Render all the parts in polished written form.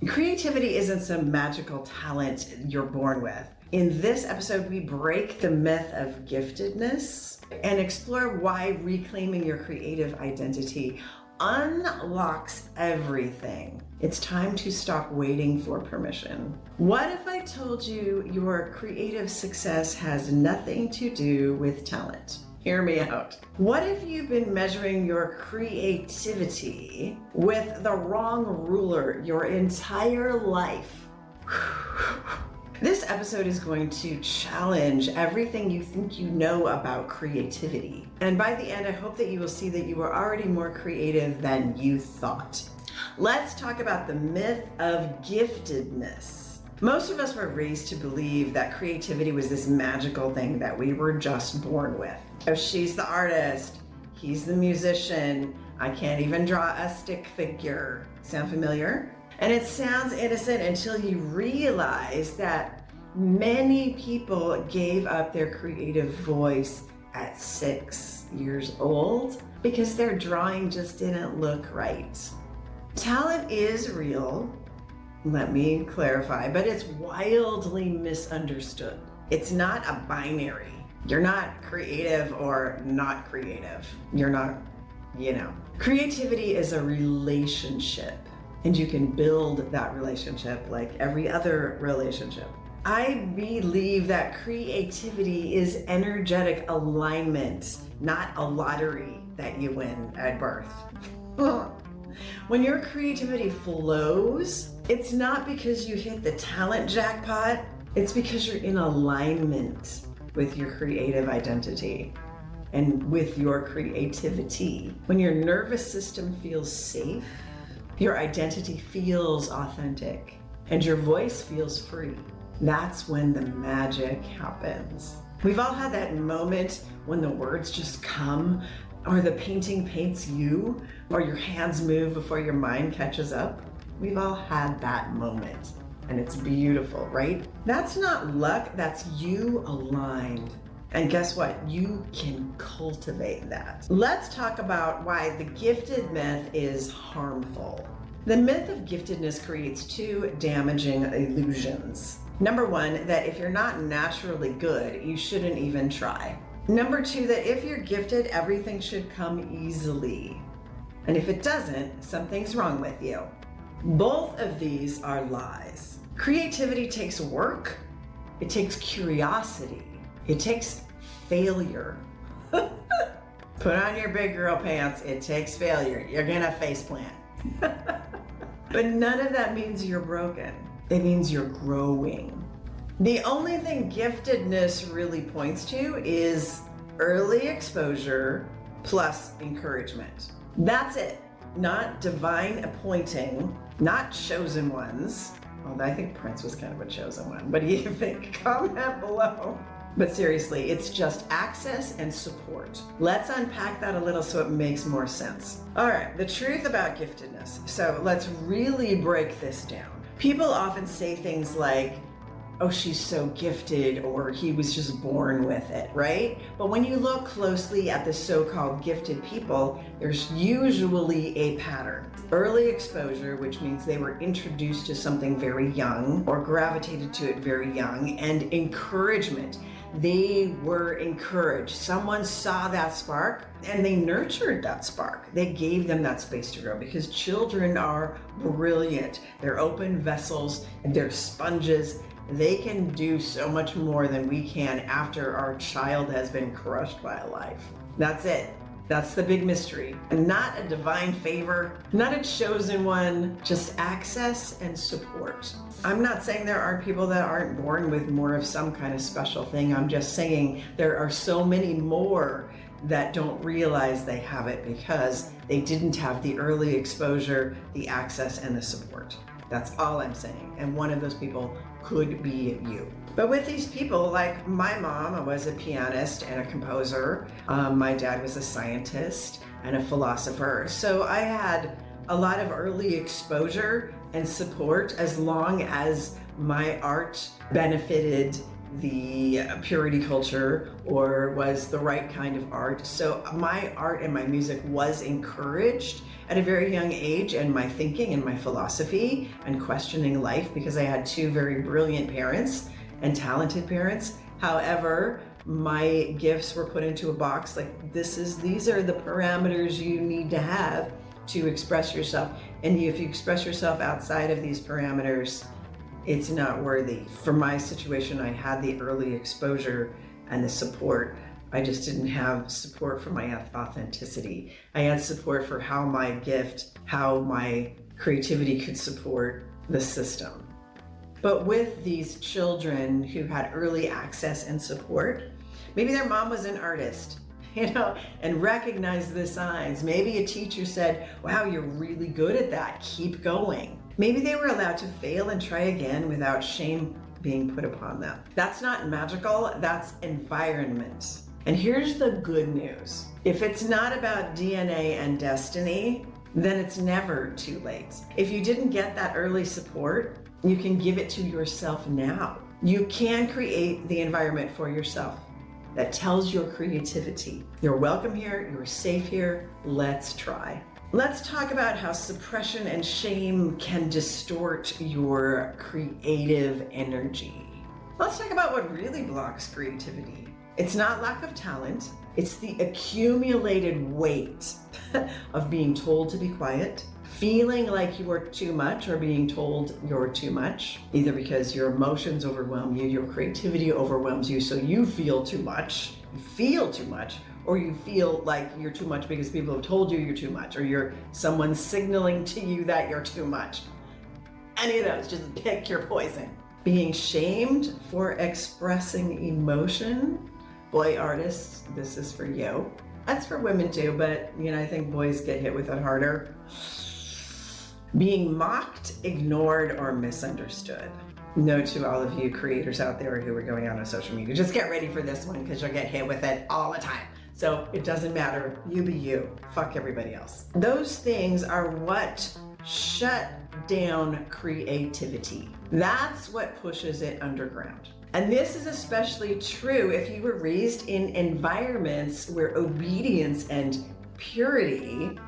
Creativity isn't some magical talent you're born with. In this episode, we break the myth of giftedness and explore why reclaiming your creative identity unlocks everything. It's time to stop waiting for permission. What if I told you your creative success has nothing to do with talent? Hear me out. What if you've been measuring your creativity with the wrong ruler your entire life? This episode is going to challenge everything you think you know about creativity. And by the end, I hope that you will see that you are already more creative than you thought. Let's talk about the myth of giftedness. Most of us were raised to believe that creativity was this magical thing that we were just born with. Oh, she's the artist, he's the musician, I can't even draw a stick figure. Sound familiar? And it sounds innocent until you realize that many people gave up their creative voice at 6 years old because their drawing just didn't look right. Talent is real, let me clarify, but it's wildly misunderstood. It's not a binary. You're not creative or not creative. You're not, Creativity is a relationship, and you can build that relationship like every other relationship. I believe that creativity is energetic alignment, not a lottery that you win at birth. When your creativity flows, it's not because you hit the talent jackpot, it's because you're in alignment with your creative identity and with your creativity. When your nervous system feels safe, your identity feels authentic, and your voice feels free. That's when the magic happens. We've all had that moment when the words just come, or the painting paints you, or your hands move before your mind catches up. We've all had that moment, and it's beautiful, right? That's not luck, that's you aligned. And guess what? You can cultivate that. Let's talk about why the gifted myth is harmful. The myth of giftedness creates two damaging illusions. Number one, that if you're not naturally good, you shouldn't even try. Number two, that if you're gifted, everything should come easily. And if it doesn't, something's wrong with you. Both of these are lies. Creativity takes work, it takes curiosity, it takes failure. Put on your big girl pants, it takes failure. You're gonna faceplant. But none of that means you're broken. It means you're growing. The only thing giftedness really points to is early exposure plus encouragement. That's it. Not divine appointing, not chosen ones. Although I think Prince was kind of a chosen one. What do you think? Comment below. But seriously, it's just access and support. Let's unpack that a little so it makes more sense. All right, the truth about giftedness. So let's really break this down. People often say things like, oh, she's so gifted, or he was just born with it, right? But when you look closely at the so-called gifted people, there's usually a pattern. Early exposure, which means they were introduced to something very young or gravitated to it very young, and encouragement. They were encouraged. Someone saw that spark and they nurtured that spark. They gave them that space to grow, because children are brilliant. They're open vessels, they're sponges. They can do so much more than we can after our child has been crushed by a life. That's it. That's the big mystery. Not a divine favor, not a chosen one, just access and support. I'm not saying there aren't people that aren't born with more of some kind of special thing. I'm just saying there are so many more that don't realize they have it because they didn't have the early exposure, the access, and the support. That's all I'm saying. And one of those people could be you. But with these people, like my mom was a pianist and a composer. My dad was a scientist and a philosopher. So I had a lot of early exposure and support as long as my art benefited the purity culture or was the right kind of art. So my art and my music was encouraged at a very young age, and my thinking and my philosophy and questioning life, because I had two very brilliant parents and talented parents. However, my gifts were put into a box like these are the parameters you need to have to express yourself. And if you express yourself outside of these parameters, it's not worthy. For my situation, I had the early exposure and the support. I just didn't have support for my authenticity. I had support for how my gift, how my creativity could support the system. But with these children who had early access and support, maybe their mom was an artist, and recognized the signs. Maybe a teacher said, wow, you're really good at that, keep going. Maybe they were allowed to fail and try again without shame being put upon them. That's not magical, that's environment. And here's the good news. If it's not about DNA and destiny, then it's never too late. If you didn't get that early support, you can give it to yourself now. You can create the environment for yourself that tells your creativity. You're welcome here, you're safe here, let's try. Let's talk about how suppression and shame can distort your creative energy. Let's talk about what really blocks creativity. It's not lack of talent, it's the accumulated weight of being told to be quiet, feeling like you are too much or being told you're too much, either because your emotions overwhelm you, your creativity overwhelms you, so you feel too much, or you feel like you're too much because people have told you you're too much, or someone's signaling to you that you're too much. Any of those, just pick your poison. Being shamed for expressing emotion. Boy artists, this is for you. That's for women too, but I think boys get hit with it harder. Being mocked, ignored, or misunderstood. Note to all of you creators out there who are going out on social media, just get ready for this one because you'll get hit with it all the time. So it doesn't matter, you be you, fuck everybody else. Those things are what shut down creativity. That's what pushes it underground. And this is especially true if you were raised in environments where obedience and purity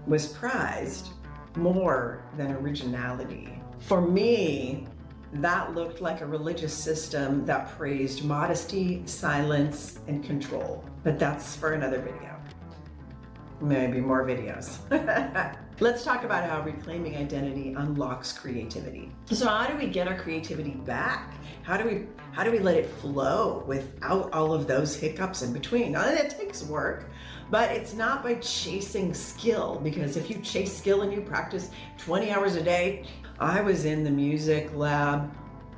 was prized more than originality. For me, that looked like a religious system that praised modesty, silence, and control. But that's for another video. Maybe more videos. Let's talk about how reclaiming identity unlocks creativity. So how do we get our creativity back? How do we let it flow without all of those hiccups in between? Now, it takes work, but it's not by chasing skill, because if you chase skill and you practice 20 hours a day, I was in the music lab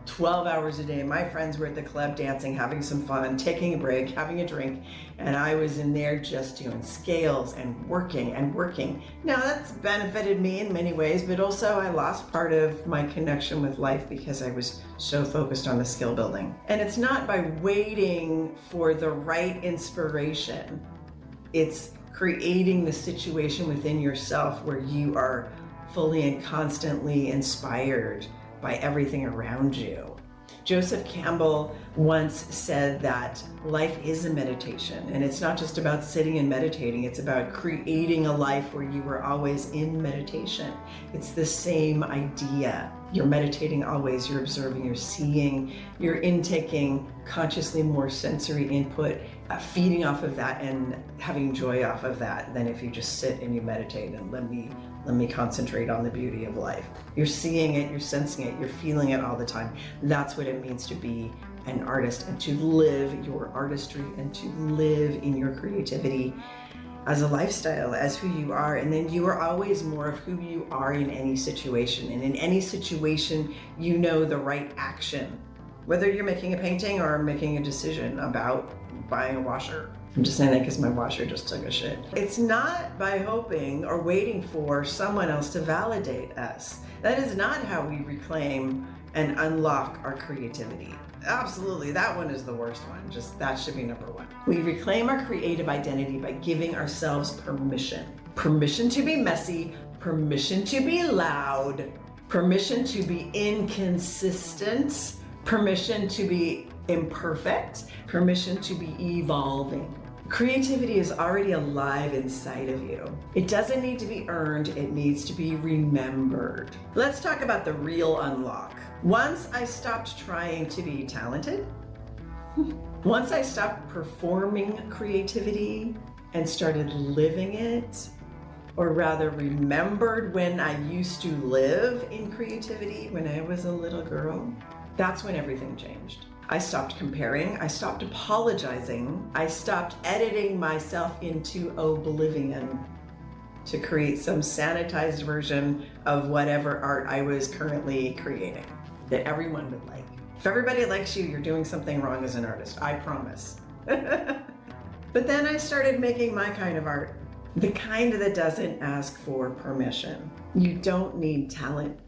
12 hours a day. My friends were at the club dancing, having some fun, taking a break, having a drink, and I was in there just doing scales and working and working. Now that's benefited me in many ways, but also I lost part of my connection with life because I was so focused on the skill building. And it's not by waiting for the right inspiration. It's creating the situation within yourself where you are fully and constantly inspired by everything around you. Joseph Campbell once said that life is a meditation, and it's not just about sitting and meditating, it's about creating a life where you are always in meditation. It's the same idea. You're meditating always, you're observing, you're seeing, you're intaking consciously more sensory input, feeding off of that and having joy off of that than if you just sit and you meditate and let me concentrate on the beauty of life. You're seeing it, you're sensing it, you're feeling it all the time. That's what it means to be an artist and to live your artistry and to live in your creativity as a lifestyle, as who you are. And then you are always more of who you are in any situation. And in any situation, you know the right action, whether you're making a painting or making a decision about buying a washer. I'm just saying that because my washer just took a shit. It's not by hoping or waiting for someone else to validate us. That is not how we reclaim and unlock our creativity. Absolutely, that one is the worst one. Just that should be number one. We reclaim our creative identity by giving ourselves permission. Permission to be messy, permission to be loud, permission to be inconsistent, permission to be imperfect, permission to be evolving. Creativity is already alive inside of you. It doesn't need to be earned, it needs to be remembered. Let's talk about the real unlock. Once I stopped trying to be talented, once I stopped performing creativity and started living it, or rather remembered when I used to live in creativity when I was a little girl, that's when everything changed. I stopped comparing, I stopped apologizing, I stopped editing myself into oblivion to create some sanitized version of whatever art I was currently creating that everyone would like. If everybody likes you, you're doing something wrong as an artist, I promise. But then I started making my kind of art, the kind that doesn't ask for permission. You don't need talent.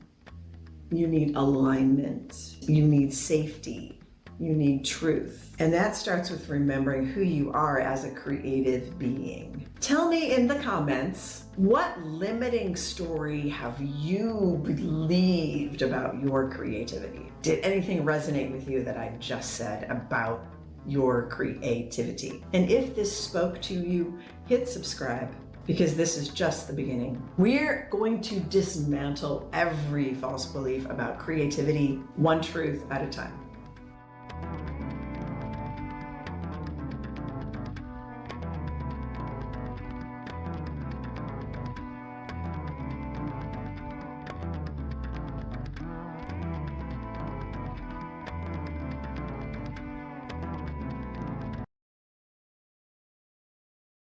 You need alignment. You need safety. You need truth. And that starts with remembering who you are as a creative being. Tell me in the comments, what limiting story have you believed about your creativity? Did anything resonate with you that I just said about your creativity? And if this spoke to you, hit subscribe, because this is just the beginning. We're going to dismantle every false belief about creativity, one truth at a time.